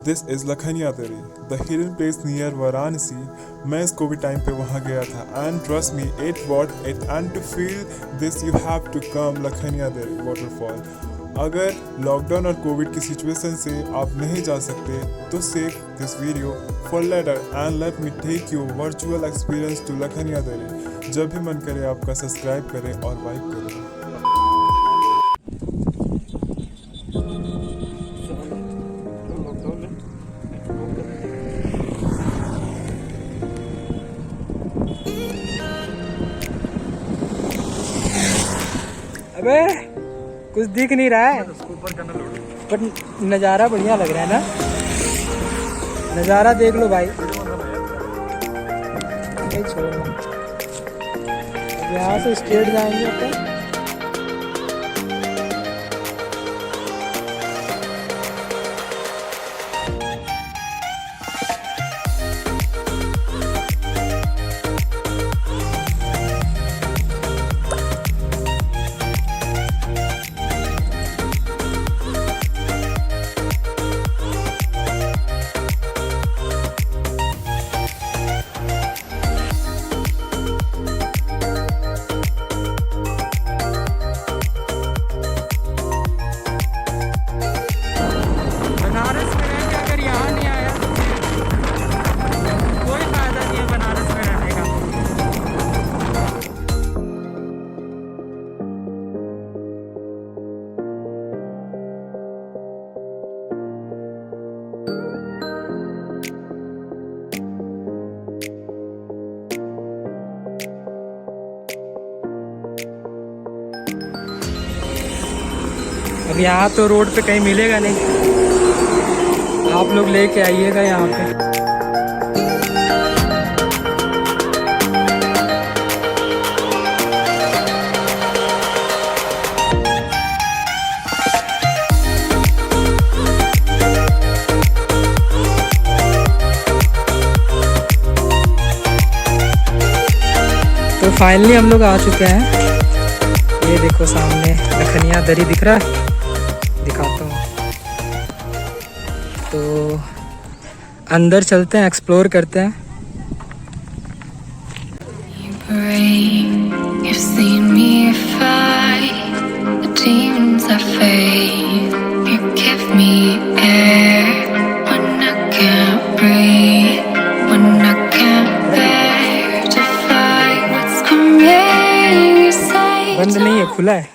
This is Lakhaniyadari the hidden place near Varanasi. मैं इस covid time पे वहाँ गया था and trust me it worth it and to feel this you have to come Lakhaniyadari waterfall. अगर lockdown और कोविड की सिचुएशन से आप नहीं जा सकते तो save this video for later and let me take you virtual experience to Lakhaniyadari. जब भी मन करे आपका सब्सक्राइब करें और वाइब करें। अबे कुछ दिख नहीं रहा है पर नज़ारा बढ़िया लग रहा है ना। नज़ारा देख लो भाई। नहीं छोड़ना, यहाँ से स्ट्रेट जाएंगे अपन। अब यहाँ तो रोड पे कहीं मिलेगा नहीं, आप लोग लेके आइएगा यहाँ पे। तो फाइनली हम लोग आ चुके हैं। ये देखो सामने लखनिया दरी दिख रहा है, दिखाता हूँ। तो अंदर चलते हैं, एक्सप्लोर करते हैं। बंद नहीं है, खुला है।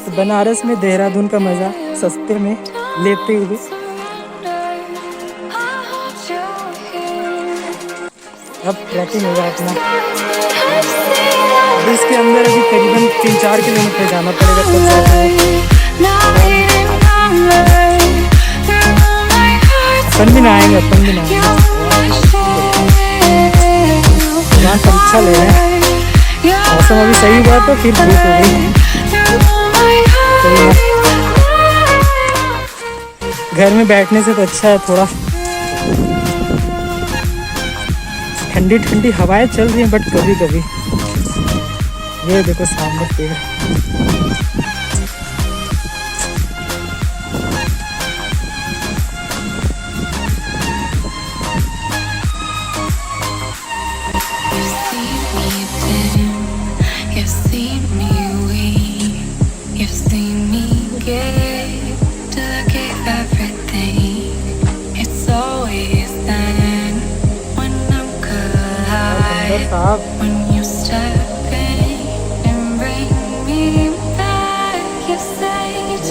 तो बनारस में देहरादून का मज़ा सस्ते में लेते हुए अब ट्रैकिंग होगा अपना। अब इसके अंदर अभी करीबन 3-4 किलोमीटर जाना पड़ेगा तब अपन भी नहाएंगे, अपन भी नहाएंगे। यहाँ परीक्षा ले रहे हैं, मौसम अभी सही हुआ तो फिर धूप हो गई। घर में बैठने से तो अच्छा है, थोड़ा ठंडी ठंडी हवाएं चल रही हैं, बट कभी कभी ये देखो सामने पेड़।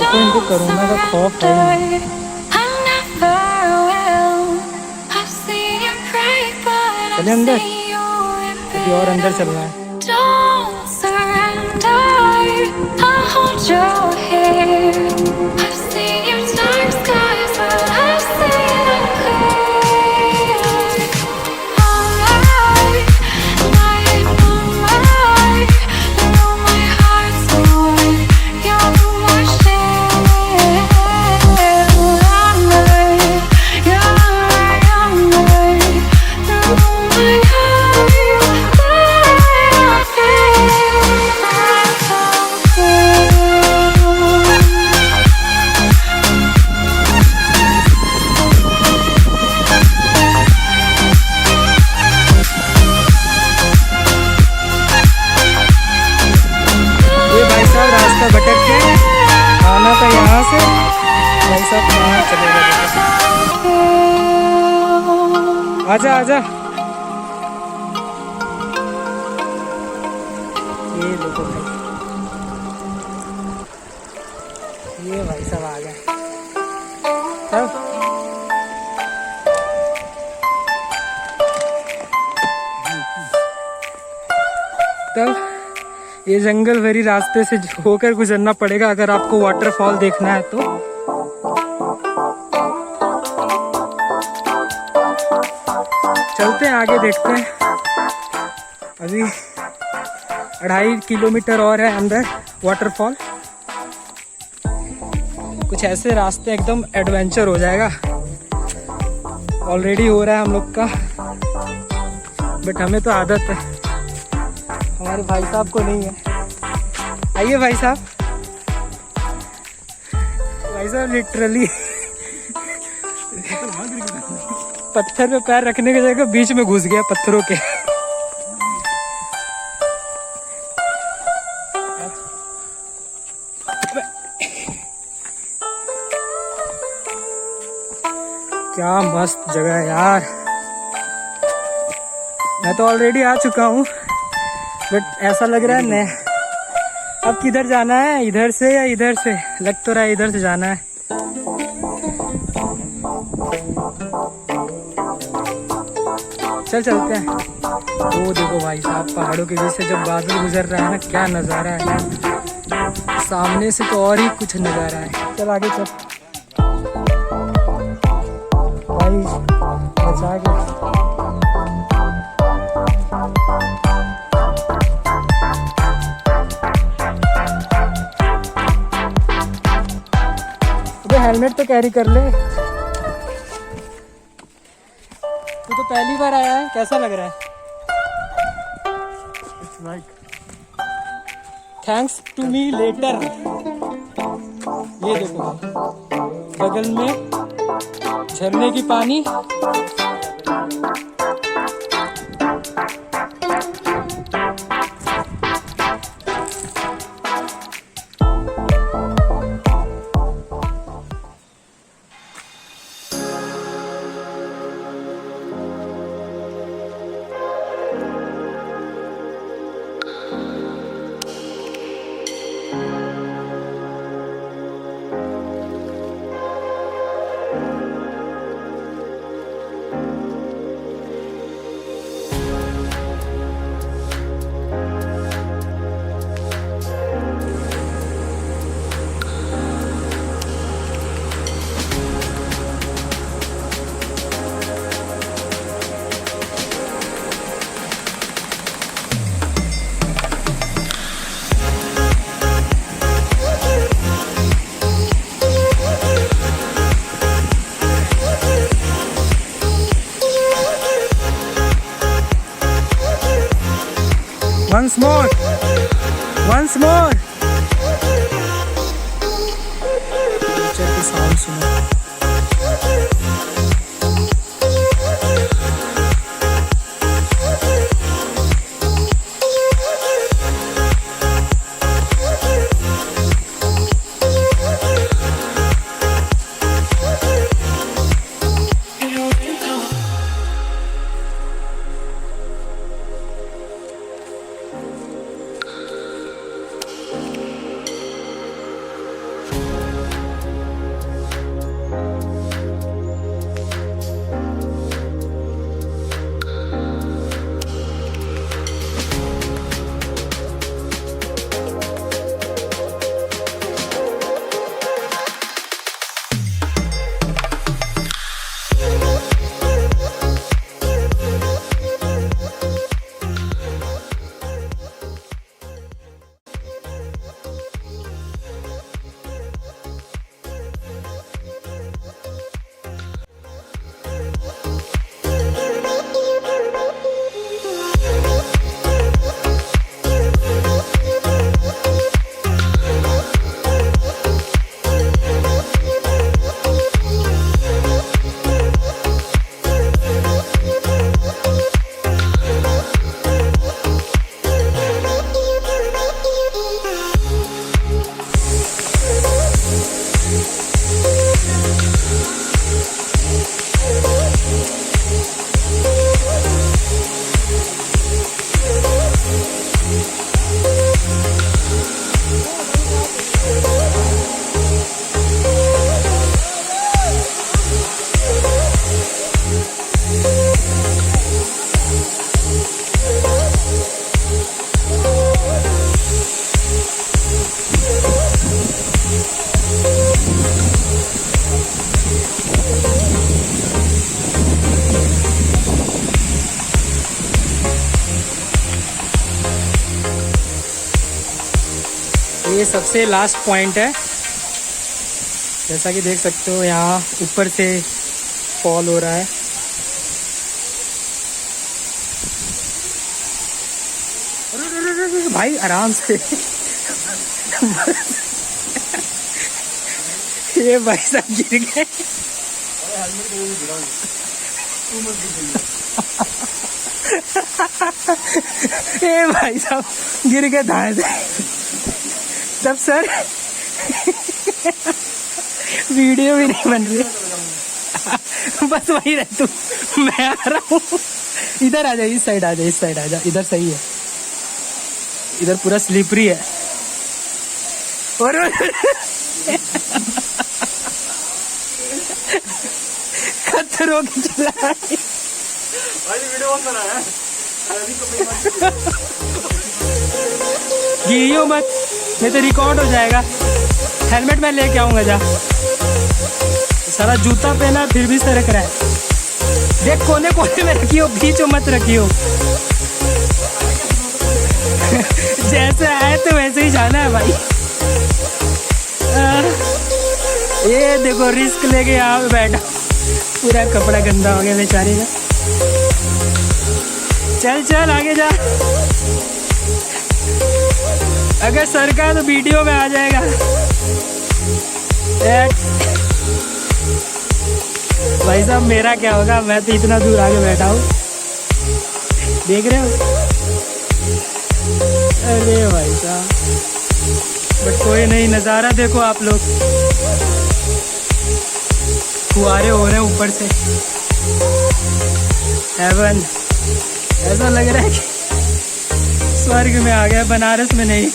तो इनको कोरोना का खौफ है। चले अंदर, अभी और अंदर चलना है। है भटक गए, आना था यहाँ से, भाई साहब कहाँ चले गए। आजा आजा, ये देखो भाई, ये भाई साहब आ गए। तब ये जंगल भरी रास्ते से होकर गुजरना पड़ेगा अगर आपको वाटरफॉल देखना है तो। चलते हैं आगे, देखते हैं। अभी 2.5 किलोमीटर और है अंदर वाटरफॉल। कुछ ऐसे रास्ते एकदम एडवेंचर हो जाएगा, ऑलरेडी हो रहा है हम लोग का, बट हमें तो आदत है, हमारे भाई साहब को नहीं है। आइए भाई साहब, भाई साहब लिटरली पत्थर पे पैर रखने की जगह बीच में घुस गया पत्थरों के। क्या मस्त जगह है यार, मैं तो ऑलरेडी आ चुका हूँ, बट ऐसा लग रहा है न, अब किधर जाना है, इधर से या इधर से? लग तो रहा है इधर से जाना है। चल चलते हैं। वो देखो भाई साहब, पहाड़ों के बीच से जब बादल गुजर रहा है ना, क्या नज़ारा है, सामने से तो और ही कुछ नज़ारा है। चल आगे चल भाई, बचा के। हेलमेट तो कैरी कर ले। तू तो पहली बार आया है, कैसा लग रहा है? It's like thanks to me later. ये देखो बगल में झरने की पानी, once more, once more। Nature की साउंड सुनो। ये सबसे लास्ट पॉइंट है, जैसा कि देख सकते हो यहाँ ऊपर से फॉल हो रहा है। भाई आराम से ये भाई साहब गिर गए। ये भाई साहब गिर गए धाए से। तब सर वीडियो भी नहीं बन रही। बस वही रह तू, मैं आ रहा हूँ। इधर आ जा, इस साइड आ जा, इस साइड आ जा, इधर सही है। इधर पूरा स्लिपरी है। और खतरों की चला गिरियो मत, नहीं तो रिकॉर्ड हो जाएगा। हेलमेट मैं लेके आऊंगा। जा, सारा जूता पहना फिर भी सरक रहा है। देख कोने कोने में रखियो, बीच में मत रखियो। जैसे आए तो वैसे ही जाना है भाई। ये देखो रिस्क लेके यहाँ पे बैठा, पूरा कपड़ा गंदा हो गया बेचारे का। चल चल आगे जा, अगर सर का तो वीडियो में आ जाएगा। भाई साहब मेरा क्या होगा, मैं तो इतना दूर आगे बैठा हूँ, देख रहे हो। अरे भाई साहब, बट कोई नहीं, नज़ारा देखो आप लोग, फुहारे हो रहे हैं ऊपर से। हेवन, ऐसा लग रहा है कि स्वर्ग में आ गया। बनारस में नहीं,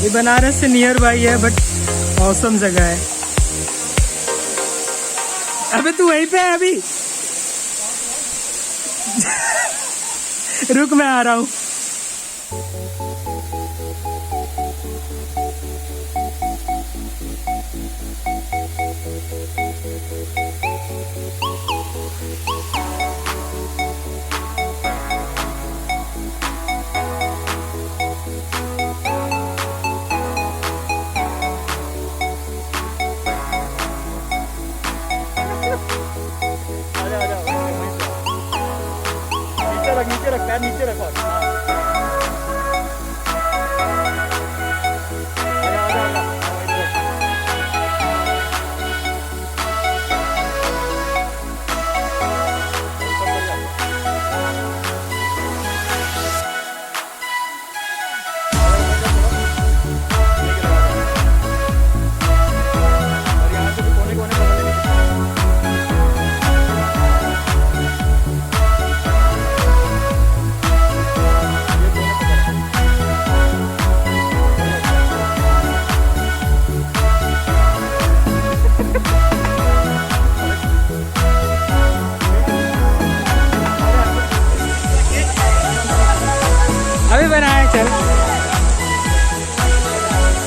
ये बनारस से नियर बाई है, बट मौसम जगह है। अबे तू वहीं पे है अभी? रुक मैं आ रहा हूँ। नीचे रख, पैर नीचे रखो। अभी बनाया चल।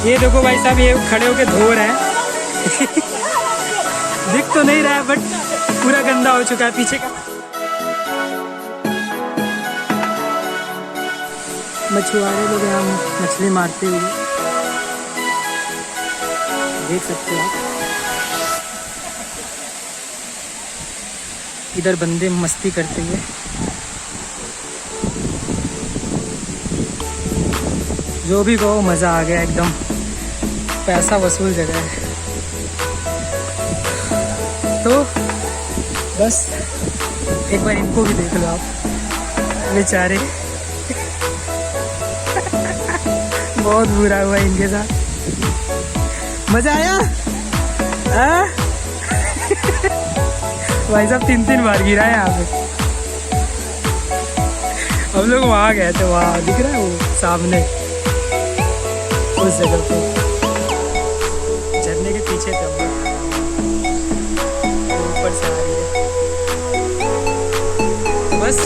ये देखो भाई साहब, ये खड़े होके धो रहे हैं। दिख तो नहीं रहा है, बट पूरा गंदा हो चुका है पीछे का। मछुआरे लोग यहाँ मछली मारते हुए देख सकते हो आप। इधर बंदे मस्ती करते हुए। जो भी कहो, मज़ा आ गया एकदम। पैसा वसूल जगह है। तो बस एक बार इनको भी देख लो आप, बेचारे। बहुत बुरा हुआ इनके साथ। मज़ा आया? भाई साहब 3-3 बार गिरा है यहाँ पे। हम लोग वहाँ गए थे, वहाँ दिख रहा है वो सामने, उस जगह पे झरने के पीछे थे हम लोग। ऊपर से आ रही है। बस